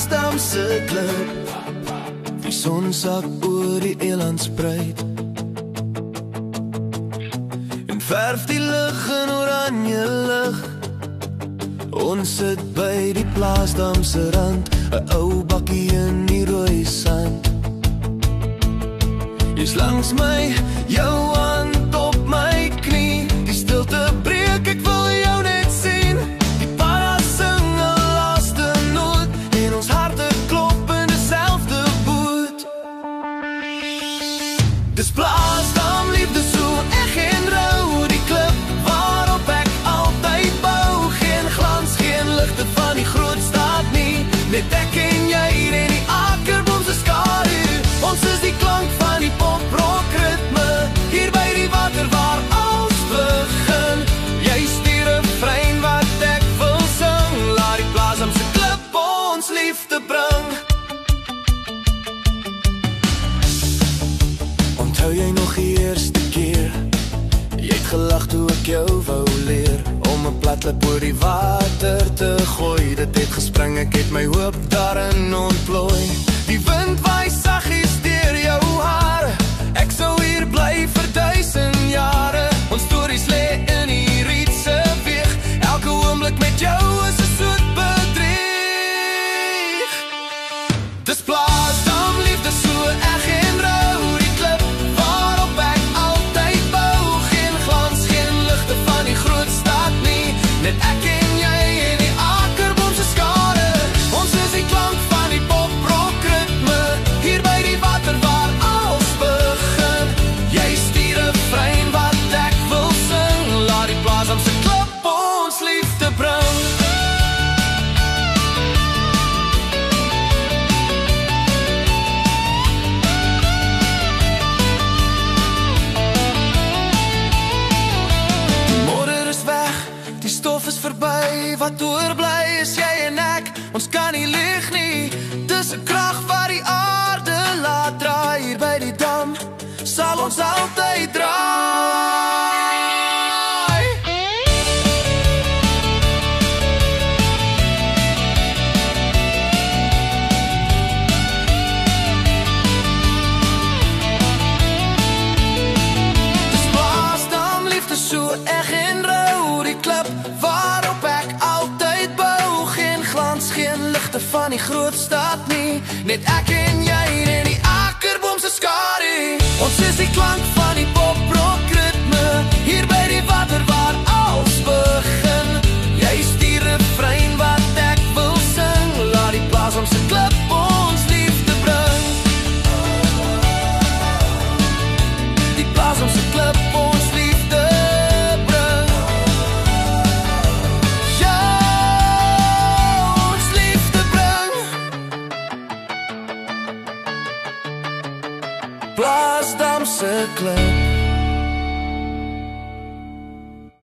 Plaasdamse klip. Die son sak oor die elandspruit en verf die lug in oranje lig. Ons sit by die Plaasdamse rand, 'n ou bakkie in die rooi sand. Jy's langs my, jou hand op my knie. Die stilte breek, ek wil jou net sien. Die para sing 'n laaste noot en ons harte klop in dezelfde boot. Dis Plaasdam liefde so eg en rou, die klip waarop ek altyd bou. Geen glans, geen ligte van die groot stad nie, net ek en jy en die akerboom se skadu. Ons is die klank van die poprock ritme, hier by die water waar alles begin. Jy stuur 'n refrein wat ek wil sing, laat die Plaasdamse klip ons liefde bring. Onthou jy nog die eerste keer? Jy het gelag toe ek jou wou leer om 'n platklip oor die water te gooi. Dit het gespring, ek het my hoop daarin ontplooi. Die wind waai saggies deur jou hare, ek sou hier bly vir 1000 jare. Ons stories lê in die rietse weeg, elke oomblik met jou is 'n soet bedrieg. Dis Plaasdam liefde so eg en rou, die klip waarop ek altyd bou. Geen glans, geen ligte van die groot stad nie, net ek en jy en die akerboom se skare. Ons is die klank van die poprock ritme, hier by die water waar alles begin. Jy stuur 'n refrein wat ek wil sing, laat die Plaasdamse klip ons liefde bring. Die modder is weg, die stof is verby, wat oorbly is jy en ek, ons kan nie lieg nie. Dis 'n krag wat die aarde laat draai, hier by die dam sal ons altyd draai. Dis Plaasdam liefde so eg en rou, die klip waarop ek altyd bou. Geen glans, geen ligte van die groot stad nie, net ek en jy en die akerboom se skadu. Ons is die klank van die poprock ritme, hier by die water waar alles begin. Jy stuur 'n refrein wat ek wil sing, laat die Plaasdamse klip ons liefde bring. Die Plaasdamse klip ons liefde bring. Ja, ons liefde bring. Plaasdamse klip.